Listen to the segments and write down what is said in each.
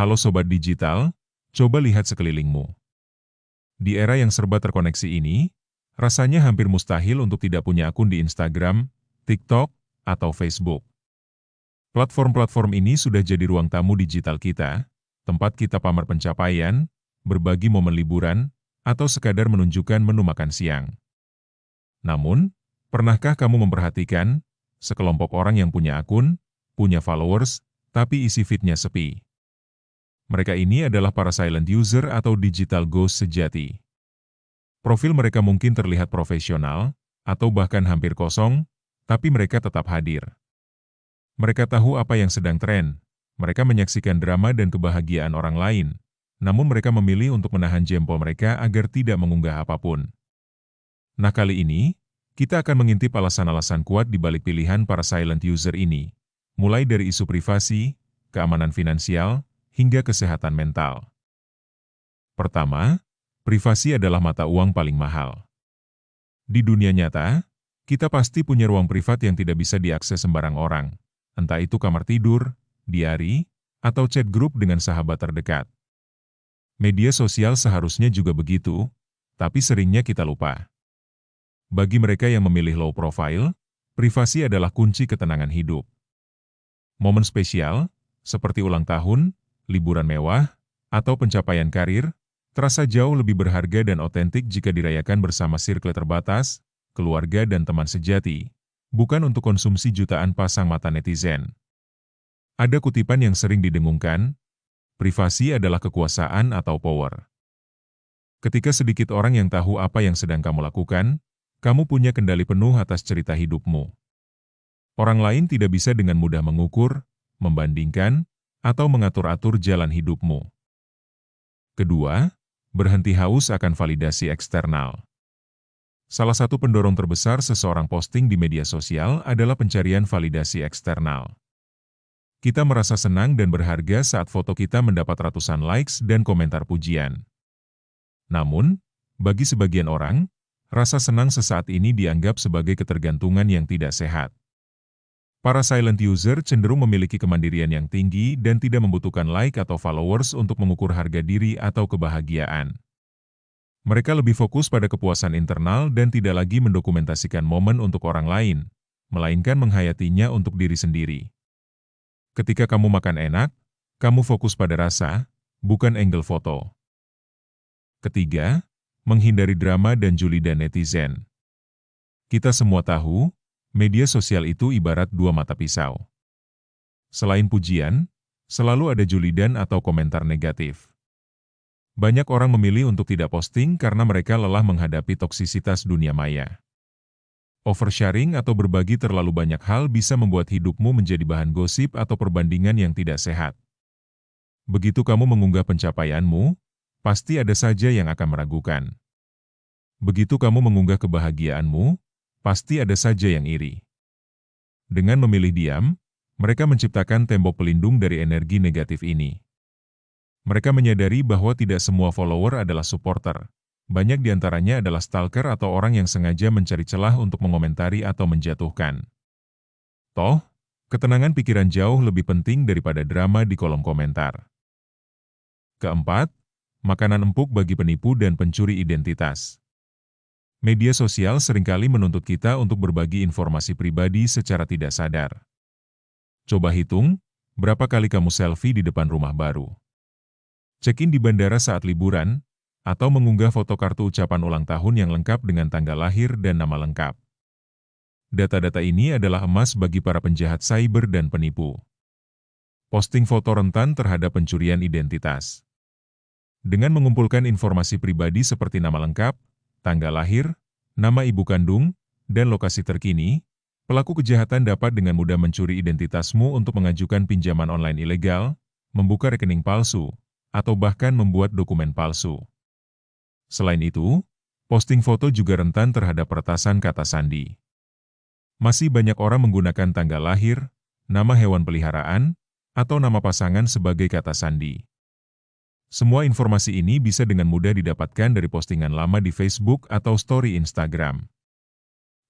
Halo Sobat Digital, coba lihat sekelilingmu. Di era yang serba terkoneksi ini, rasanya hampir mustahil untuk tidak punya akun di Instagram, TikTok, atau Facebook. Platform-platform ini sudah jadi ruang tamu digital kita, tempat kita pamer pencapaian, berbagi momen liburan, atau sekadar menunjukkan menu makan siang. Namun, pernahkah kamu memperhatikan, sekelompok orang yang punya akun, punya followers, tapi isi feed-nya sepi? Mereka ini adalah para silent user atau digital ghost sejati. Profil mereka mungkin terlihat profesional, atau bahkan hampir kosong, tapi mereka tetap hadir. Mereka tahu apa yang sedang tren, mereka menyaksikan drama dan kebahagiaan orang lain, namun mereka memilih untuk menahan jempol mereka agar tidak mengunggah apapun. Nah kali ini, kita akan mengintip alasan-alasan kuat di balik pilihan para silent user ini, mulai dari isu privasi, keamanan finansial, hingga kesehatan mental. Pertama, privasi adalah mata uang paling mahal. Di dunia nyata, kita pasti punya ruang privat yang tidak bisa diakses sembarang orang, entah itu kamar tidur, diari, atau chat grup dengan sahabat terdekat. Media sosial seharusnya juga begitu, tapi seringnya kita lupa. Bagi mereka yang memilih low profile, privasi adalah kunci ketenangan hidup. Momen spesial, seperti ulang tahun, liburan mewah, atau pencapaian karir, terasa jauh lebih berharga dan otentik jika dirayakan bersama sirkel terbatas, keluarga dan teman sejati, bukan untuk konsumsi jutaan pasang mata netizen. Ada kutipan yang sering didengungkan, privasi adalah kekuasaan atau power. Ketika sedikit orang yang tahu apa yang sedang kamu lakukan, kamu punya kendali penuh atas cerita hidupmu. Orang lain tidak bisa dengan mudah mengukur, membandingkan, atau mengatur-atur jalan hidupmu. Kedua, berhenti haus akan validasi eksternal. Salah satu pendorong terbesar seseorang posting di media sosial adalah pencarian validasi eksternal. Kita merasa senang dan berharga saat foto kita mendapat ratusan likes dan komentar pujian. Namun, bagi sebagian orang, rasa senang sesaat ini dianggap sebagai ketergantungan yang tidak sehat. Para silent user cenderung memiliki kemandirian yang tinggi dan tidak membutuhkan like atau followers untuk mengukur harga diri atau kebahagiaan. Mereka lebih fokus pada kepuasan internal dan tidak lagi mendokumentasikan momen untuk orang lain, melainkan menghayatinya untuk diri sendiri. Ketika kamu makan enak, kamu fokus pada rasa, bukan angle foto. Ketiga, menghindari drama dan julidan netizen. Kita semua tahu, media sosial itu ibarat dua mata pisau. Selain pujian, selalu ada julidan atau komentar negatif. Banyak orang memilih untuk tidak posting karena mereka lelah menghadapi toksisitas dunia maya. Oversharing atau berbagi terlalu banyak hal bisa membuat hidupmu menjadi bahan gosip atau perbandingan yang tidak sehat. Begitu kamu mengunggah pencapaianmu, pasti ada saja yang akan meragukan. Begitu kamu mengunggah kebahagiaanmu, pasti ada saja yang iri. Dengan memilih diam, mereka menciptakan tembok pelindung dari energi negatif ini. Mereka menyadari bahwa tidak semua follower adalah supporter. Banyak di antaranya adalah stalker atau orang yang sengaja mencari celah untuk mengomentari atau menjatuhkan. Toh, ketenangan pikiran jauh lebih penting daripada drama di kolom komentar. Keempat, makanan empuk bagi penipu dan pencuri identitas. Media sosial seringkali menuntut kita untuk berbagi informasi pribadi secara tidak sadar. Coba hitung, berapa kali kamu selfie di depan rumah baru? Check-in di bandara saat liburan, atau mengunggah foto kartu ucapan ulang tahun yang lengkap dengan tanggal lahir dan nama lengkap. Data-data ini adalah emas bagi para penjahat cyber dan penipu. Posting foto rentan terhadap pencurian identitas. Dengan mengumpulkan informasi pribadi seperti nama lengkap, tanggal lahir, nama ibu kandung, dan lokasi terkini, pelaku kejahatan dapat dengan mudah mencuri identitasmu untuk mengajukan pinjaman online ilegal, membuka rekening palsu, atau bahkan membuat dokumen palsu. Selain itu, posting foto juga rentan terhadap peretasan kata sandi. Masih banyak orang menggunakan tanggal lahir, nama hewan peliharaan, atau nama pasangan sebagai kata sandi. Semua informasi ini bisa dengan mudah didapatkan dari postingan lama di Facebook atau story Instagram.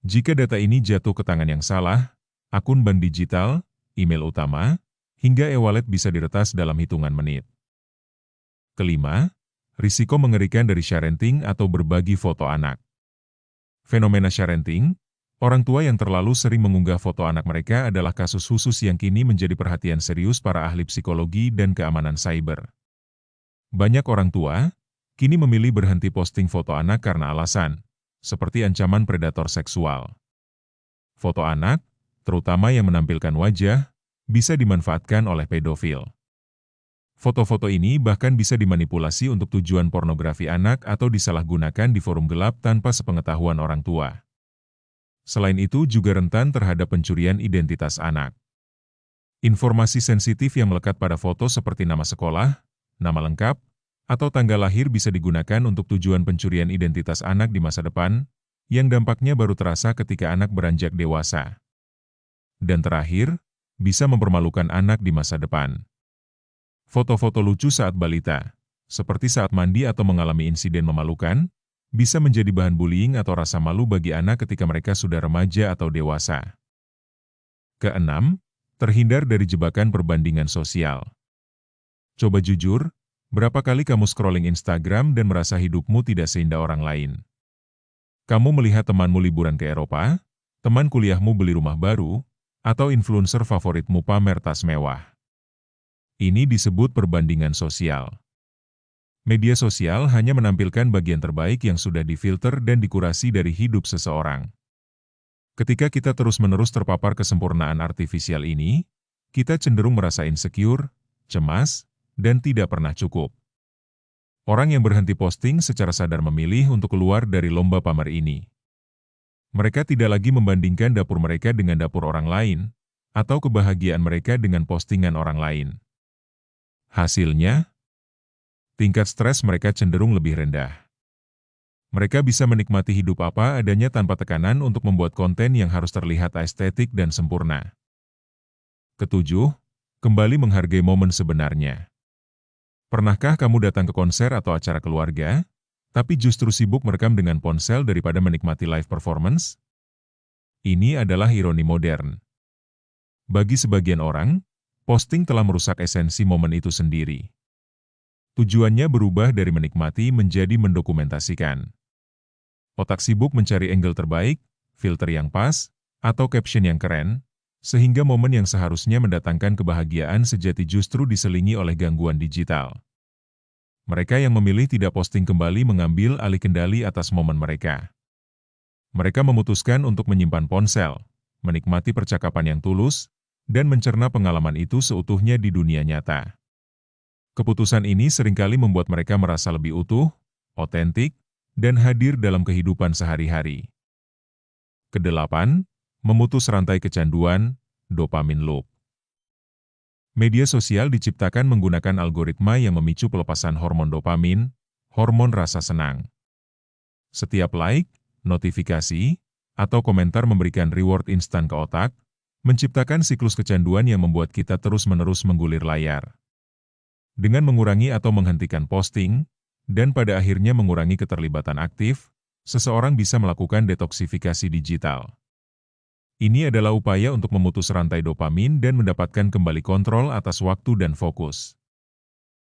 Jika data ini jatuh ke tangan yang salah, akun bank digital, email utama, hingga e-wallet bisa diretas dalam hitungan menit. Kelima, risiko mengerikan dari sharenting atau berbagi foto anak. Fenomena sharenting, orang tua yang terlalu sering mengunggah foto anak mereka adalah kasus khusus yang kini menjadi perhatian serius para ahli psikologi dan keamanan cyber. Banyak orang tua kini memilih berhenti posting foto anak karena alasan, seperti ancaman predator seksual. Foto anak, terutama yang menampilkan wajah, bisa dimanfaatkan oleh pedofil. Foto-foto ini bahkan bisa dimanipulasi untuk tujuan pornografi anak atau disalahgunakan di forum gelap tanpa sepengetahuan orang tua. Selain itu juga rentan terhadap pencurian identitas anak. Informasi sensitif yang melekat pada foto seperti nama sekolah, nama lengkap, atau tanggal lahir bisa digunakan untuk tujuan pencurian identitas anak di masa depan, yang dampaknya baru terasa ketika anak beranjak dewasa. Dan terakhir, bisa mempermalukan anak di masa depan. Foto-foto lucu saat balita, seperti saat mandi atau mengalami insiden memalukan, bisa menjadi bahan bullying atau rasa malu bagi anak ketika mereka sudah remaja atau dewasa. Keenam, terhindar dari jebakan perbandingan sosial. Coba jujur, berapa kali kamu scrolling Instagram dan merasa hidupmu tidak seindah orang lain? Kamu melihat temanmu liburan ke Eropa, teman kuliahmu beli rumah baru, atau influencer favoritmu pamer tas mewah. Ini disebut perbandingan sosial. Media sosial hanya menampilkan bagian terbaik yang sudah difilter dan dikurasi dari hidup seseorang. Ketika kita terus-menerus terpapar kesempurnaan artifisial ini, kita cenderung merasa insecure, cemas, dan tidak pernah cukup. Orang yang berhenti posting secara sadar memilih untuk keluar dari lomba pamer ini. Mereka tidak lagi membandingkan dapur mereka dengan dapur orang lain, atau kebahagiaan mereka dengan postingan orang lain. Hasilnya, tingkat stres mereka cenderung lebih rendah. Mereka bisa menikmati hidup apa adanya tanpa tekanan untuk membuat konten yang harus terlihat estetik dan sempurna. Ketujuh, kembali menghargai momen sebenarnya. Pernahkah kamu datang ke konser atau acara keluarga, tapi justru sibuk merekam dengan ponsel daripada menikmati live performance? Ini adalah ironi modern. Bagi sebagian orang, posting telah merusak esensi momen itu sendiri. Tujuannya berubah dari menikmati menjadi mendokumentasikan. Otak sibuk mencari angle terbaik, filter yang pas, atau caption yang keren, sehingga momen yang seharusnya mendatangkan kebahagiaan sejati justru diselingi oleh gangguan digital. Mereka yang memilih tidak posting kembali mengambil alih kendali atas momen mereka. Mereka memutuskan untuk menyimpan ponsel, menikmati percakapan yang tulus, dan mencerna pengalaman itu seutuhnya di dunia nyata. Keputusan ini seringkali membuat mereka merasa lebih utuh, otentik, dan hadir dalam kehidupan sehari-hari. Kedelapan, memutus rantai kecanduan, dopamin loop. Media sosial diciptakan menggunakan algoritma yang memicu pelepasan hormon dopamin, hormon rasa senang. Setiap like, notifikasi, atau komentar memberikan reward instan ke otak, menciptakan siklus kecanduan yang membuat kita terus-menerus menggulir layar. Dengan mengurangi atau menghentikan posting, dan pada akhirnya mengurangi keterlibatan aktif, seseorang bisa melakukan detoksifikasi digital. Ini adalah upaya untuk memutus rantai dopamin dan mendapatkan kembali kontrol atas waktu dan fokus.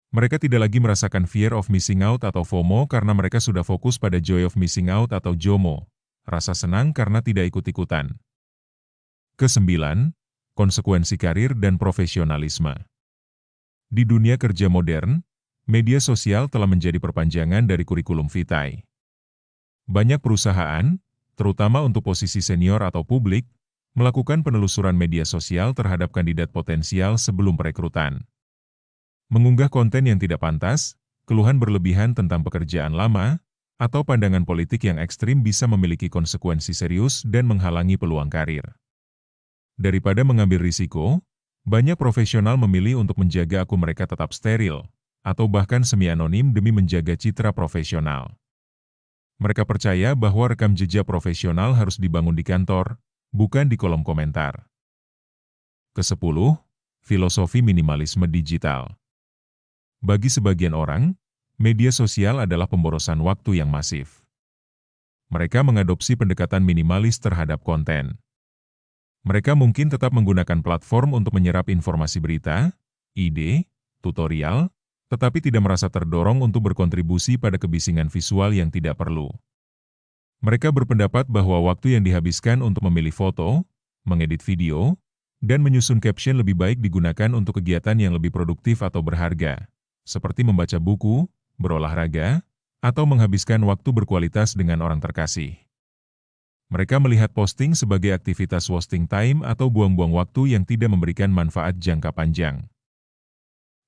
Mereka tidak lagi merasakan fear of missing out atau FOMO karena mereka sudah fokus pada joy of missing out atau JOMO, rasa senang karena tidak ikut-ikutan. Kesembilan, konsekuensi karir dan profesionalisme. Di dunia kerja modern, media sosial telah menjadi perpanjangan dari kurikulum vitae. Banyak perusahaan, terutama untuk posisi senior atau publik, melakukan penelusuran media sosial terhadap kandidat potensial sebelum perekrutan. Mengunggah konten yang tidak pantas, keluhan berlebihan tentang pekerjaan lama, atau pandangan politik yang ekstrim bisa memiliki konsekuensi serius dan menghalangi peluang karir. Daripada mengambil risiko, banyak profesional memilih untuk menjaga akun mereka tetap steril, atau bahkan semi-anonim demi menjaga citra profesional. Mereka percaya bahwa rekam jejak profesional harus dibangun di kantor, bukan di kolom komentar. Kesepuluh, filosofi minimalisme digital. Bagi sebagian orang, media sosial adalah pemborosan waktu yang masif. Mereka mengadopsi pendekatan minimalis terhadap konten. Mereka mungkin tetap menggunakan platform untuk menyerap informasi berita, ide, tutorial, tetapi tidak merasa terdorong untuk berkontribusi pada kebisingan visual yang tidak perlu. Mereka berpendapat bahwa waktu yang dihabiskan untuk memilih foto, mengedit video, dan menyusun caption lebih baik digunakan untuk kegiatan yang lebih produktif atau berharga, seperti membaca buku, berolahraga, atau menghabiskan waktu berkualitas dengan orang terkasih. Mereka melihat posting sebagai aktivitas wasting time atau buang-buang waktu yang tidak memberikan manfaat jangka panjang.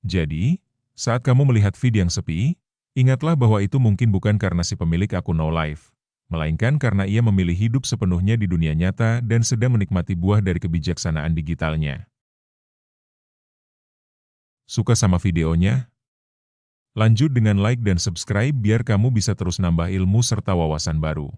Jadi, saat kamu melihat feed yang sepi, ingatlah bahwa itu mungkin bukan karena si pemilik akun no life, melainkan karena ia memilih hidup sepenuhnya di dunia nyata dan sedang menikmati buah dari kebijaksanaan digitalnya. Suka sama videonya? Lanjut dengan like dan subscribe biar kamu bisa terus nambah ilmu serta wawasan baru.